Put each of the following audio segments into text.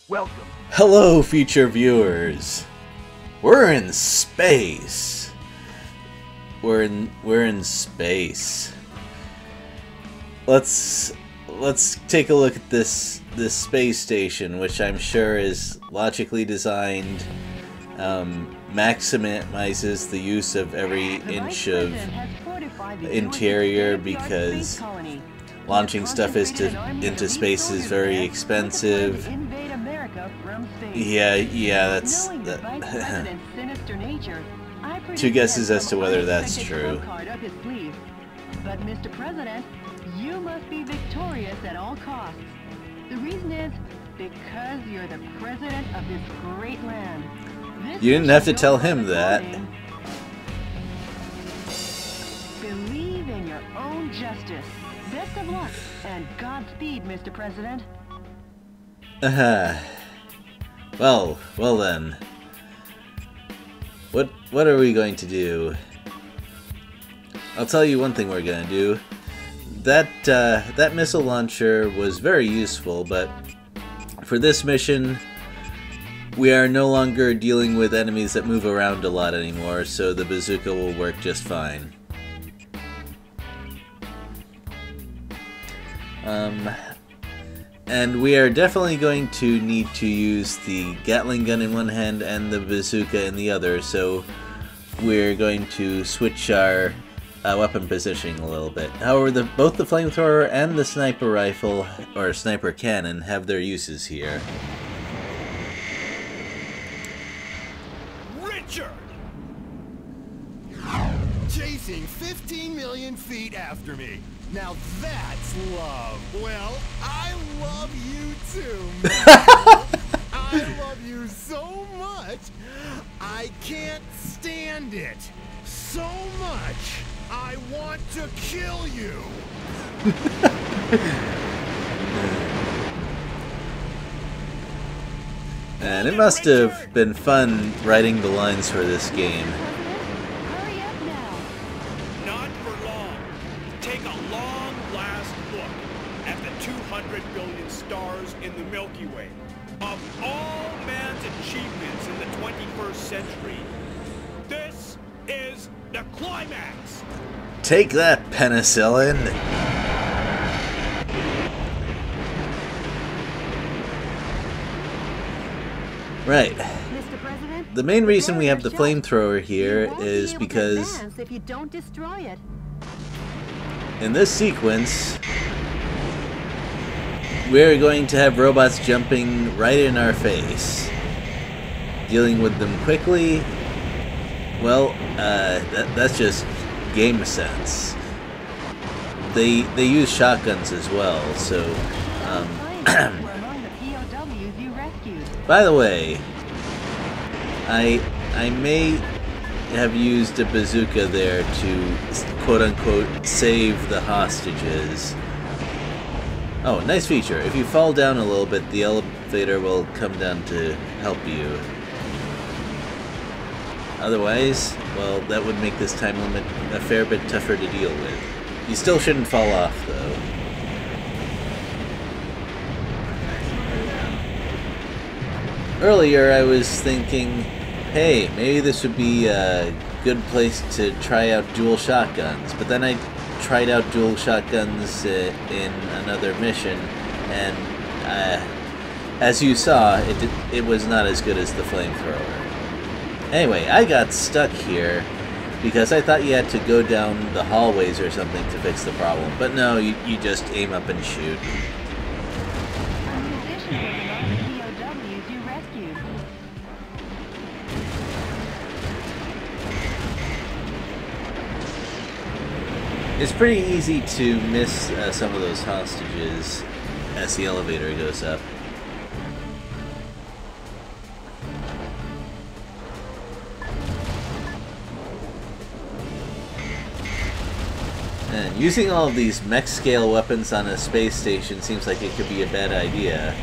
Welcome. Hello, future viewers. We're in space. We're in space. Let's take a look at this space station, which I'm sure is logically designed, maximizes the use of every inch of interior because launching stuff into space is very expensive. Yeah, that's that. Two guesses as to whether that's true. But Mr. President, you must be victorious at all costs. The reason is because you're the president of this great land. You didn't have to tell him that. Believe in your own justice. Best of luck and Godspeed, Mr. President. Well then. What are we going to do? I'll tell you one thing we're gonna do. That missile launcher was very useful, but for this mission, we are no longer dealing with enemies that move around a lot anymore, so the bazooka will work just fine. And we are definitely going to need to use the Gatling gun in one hand and the bazooka in the other, so we're going to switch our weapon positioning a little bit. However, both the flamethrower and the sniper rifle, or sniper cannon, have their uses here. Richard! Chasing 15 million feet after me. Now that's love. Well, I love you too, man. I love you so much. I can't stand it. So much. I want to kill you. And it must have been fun writing the lines for this game. Hurry up now. Not for long. Take a long last look at the 200 billion stars in the Milky Way. Of all man's achievements in the 21st century, this is the climax. Take that, penicillin! Right. Mr. President, The main reason we have the flamethrower here is because if you don't destroy it. in this sequence, we're going to have robots jumping right in our face. Dealing with them quickly, well, that's just game sense. They use shotguns as well, so by the way, I may have used a bazooka there to quote-unquote save the hostages. Oh, nice feature. If you fall down a little bit, the elevator will come down to help you. Otherwise, well, that would make this time limit a fair bit tougher to deal with. You still shouldn't fall off, though. Earlier, I was thinking, hey, maybe this would be a good place to try out dual shotguns, but then I tried out dual shotguns in another mission, and as you saw, it was not as good as the flamethrower. Anyway, I got stuck here because I thought you had to go down the hallways or something to fix the problem, but no, you just aim up and shoot. It's pretty easy to miss some of those hostages as the elevator goes up. And using all of these mech-scale weapons on a space station seems like it could be a bad idea.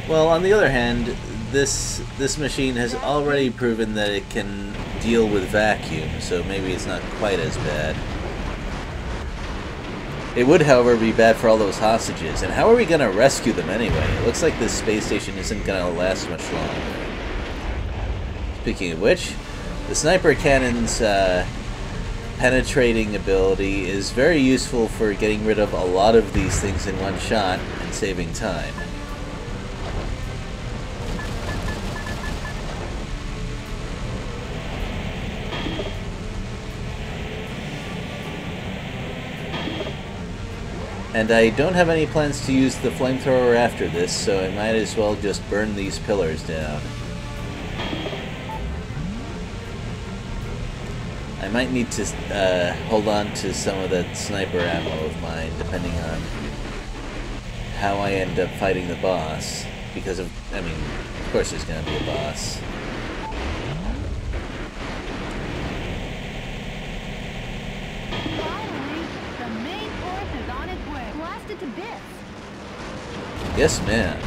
Well, on the other hand, this machine has already proven that it can deal with vacuum, so maybe it's not quite as bad. It would, however, be bad for all those hostages. And how are we going to rescue them anyway? It looks like this space station isn't going to last much longer. Speaking of which, the sniper cannon's penetrating ability is very useful for getting rid of a lot of these things in one shot and saving time. And I don't have any plans to use the flamethrower after this, so I might as well just burn these pillars down. I might need to hold on to some of that sniper ammo of mine, depending on how I end up fighting the boss. Because of, I mean, of course there's gonna be a boss. Finally, the main force is on its way. Blasted to bits. Yes, ma'am.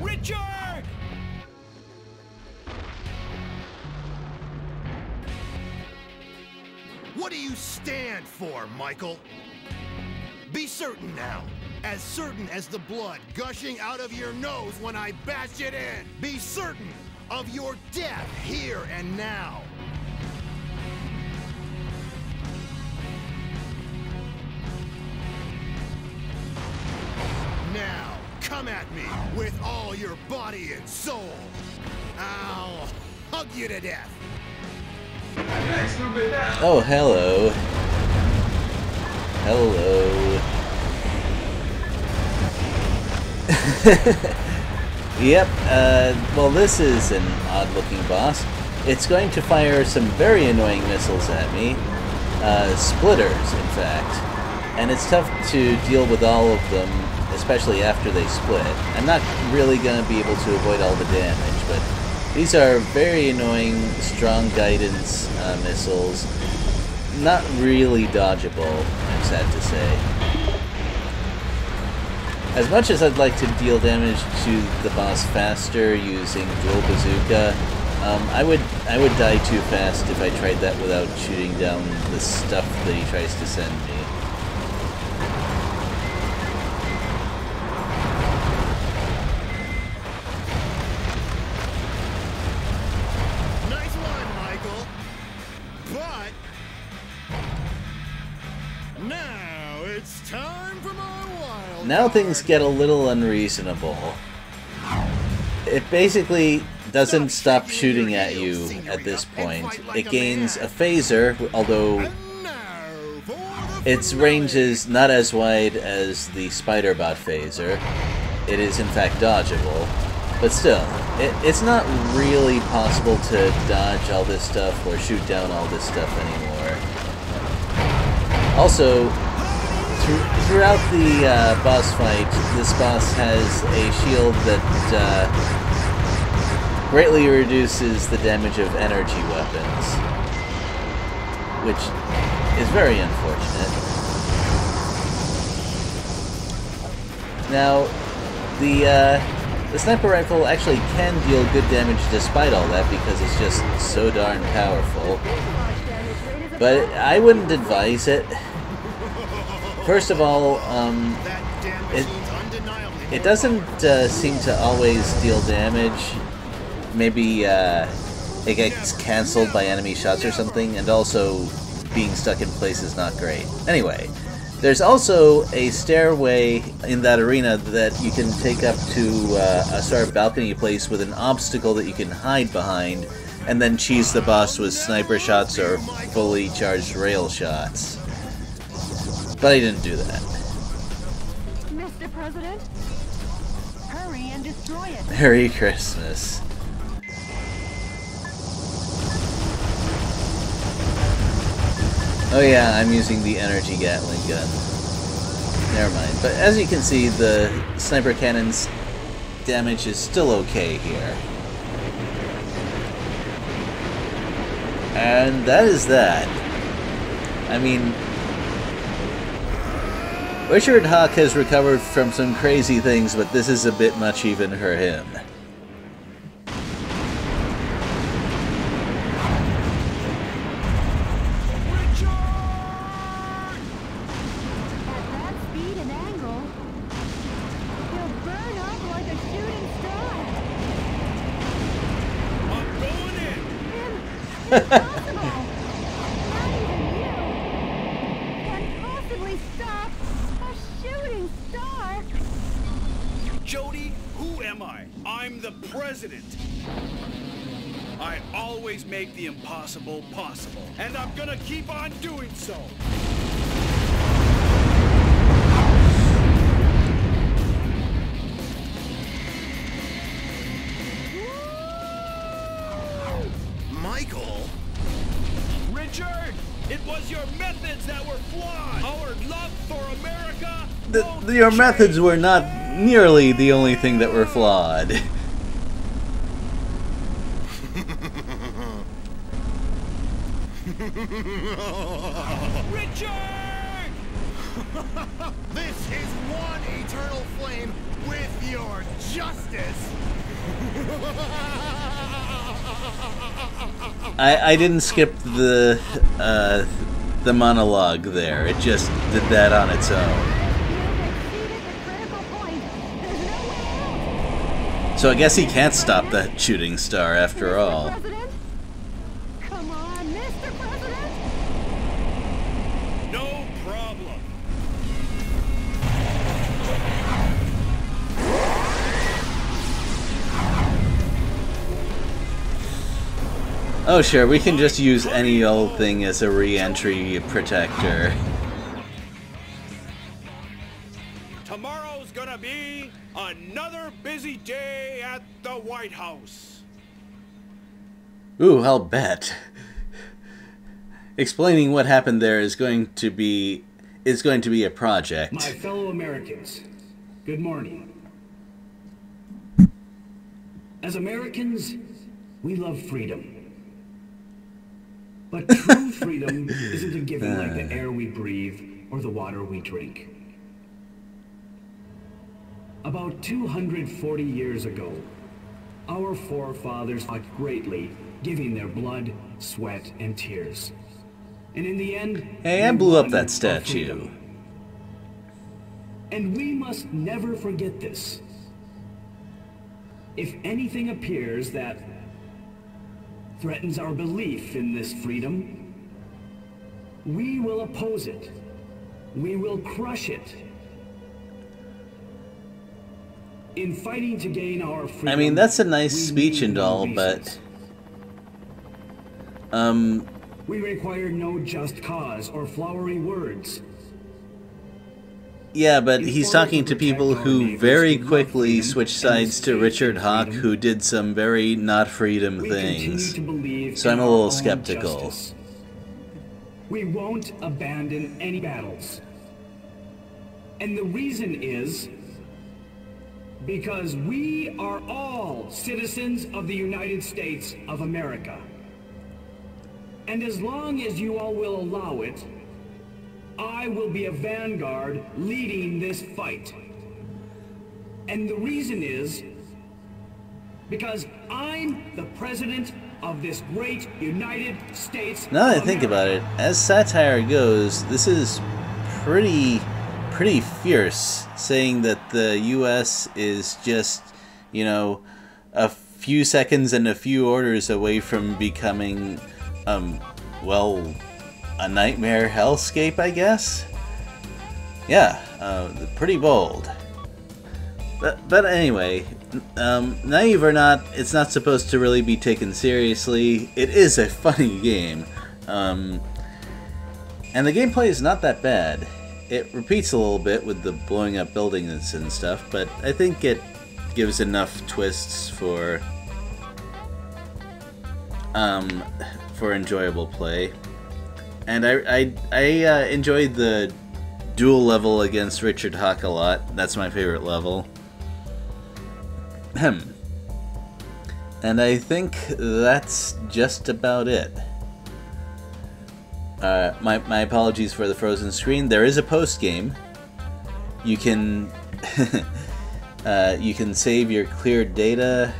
Richard! What do you stand for, Michael? Be certain now. As certain as the blood gushing out of your nose when I bash it in. Be certain of your death here and now. Now, come at me with all your body and soul. I'll hug you to death. Oh, hello. Hello. Yep, well this is an odd-looking boss. It's going to fire some very annoying missiles at me. Splitters, in fact. And it's tough to deal with all of them, especially after they split. I'm not really going to be able to avoid all the damage, but these are very annoying, strong guidance missiles. Not really dodgeable, I'm sad to say. As much as I'd like to deal damage to the boss faster using dual bazooka, I would die too fast if I tried that without shooting down the stuff that he tries to send me. Nice one, Michael. But now it's time for my wild Now things card. get a little unreasonable. It basically doesn't stop shooting at you at this point. It gains a phaser, although And now for the its range is not as wide as the Spider-Bot phaser. It is in fact dodgeable, but still, it's not really possible to dodge all this stuff or shoot down all this stuff anymore. Also, throughout the boss fight, this boss has a shield that greatly reduces the damage of energy weapons, which is very unfortunate. Now, the sniper rifle actually can deal good damage despite all that because it's just so darn powerful. But I wouldn't advise it. First of all, That damn it- machine's undeniably it doesn't seem to always deal damage. Maybe it gets cancelled by enemy shots or something, and also being stuck in place is not great. Anyway, there's also a stairway in that arena that you can take up to a sort of balcony place with an obstacle that you can hide behind, and then cheese the boss with sniper shots or fully charged rail shots. But I didn't do that. Mr. President, hurry and destroy it. Merry Christmas. Oh yeah, I'm using the energy Gatling gun. Never mind. But as you can see, the sniper cannon's damage is still okay here. And that is that. I mean, Richard Hawk has recovered from some crazy things, but this is a bit much even for him. Impossible! Not even you can possibly stop a shooting star! Jody, who am I? I'm the president. I always make the impossible possible, and I'm gonna keep on doing so. Michael? Richard, it was your methods that were flawed. Our love for America won't Your change. methods were not nearly the only thing that were flawed. Richard! This is one eternal flame with your justice! I didn't skip the monologue there. It just did that on its own. You've exceeded the critical point. There's no way out. So I guess he can't stop that shooting star after all. Mr. President? Come on, Mr. President! No problem. Oh sure, we can just use any old thing as a re-entry protector. Tomorrow's gonna be another busy day at the White House. Ooh, I'll bet. Explaining what happened there is going to be a project. My fellow Americans, good morning. As Americans, we love freedom. But true freedom isn't a given like the air we breathe or the water we drink. About 240 years ago, our forefathers fought greatly, giving their blood, sweat, and tears. And in the end, Hey, I they blew up won that our statue. freedom. And we must never forget this. If anything appears that threatens our belief in this freedom, we will oppose it. We will crush it. In fighting to gain our freedom, I mean, that's a nice we speech need and no all, reasons. but We require no just cause or flowery words. yeah, but he's talking to people who very quickly switched sides to Richard Hawk, who did some very not freedom We continue things. to believe So I'm in a little our own skeptical. justice. We won't abandon any battles. And the reason is because we are all citizens of the United States of America. And as long as you all will allow it, I will be a vanguard leading this fight. And the reason is because I'm the president of this great United States. Now that I of think about it, America. as satire goes, this is pretty fierce, saying that the U.S. is just, you know, a few seconds and a few orders away from becoming, well, a nightmare hellscape, I guess? Yeah, pretty bold. But anyway, naive or not, it's not supposed to really be taken seriously. It is a funny game. And the gameplay is not that bad. It repeats a little bit with the blowing up buildings and stuff, but I think it gives enough twists for enjoyable play. And I enjoyed the duel level against Richard Hawk a lot. That's my favorite level. And I think that's just about it. My apologies for the frozen screen. There is a post game. You can you can save your cleared data,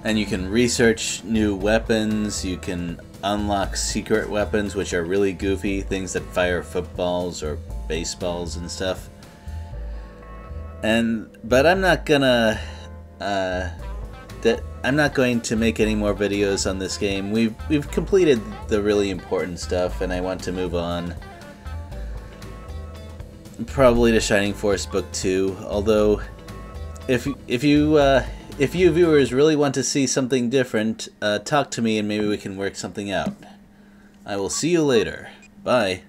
and you can research new weapons. You can unlock secret weapons, which are really goofy, things that fire footballs or baseballs and stuff. But I'm not gonna I'm not going to make any more videos on this game. We've completed the really important stuff, and I want to move on. Probably to Shining Force Book 2. Although, if you viewers really want to see something different, talk to me and maybe we can work something out. I will see you later. Bye.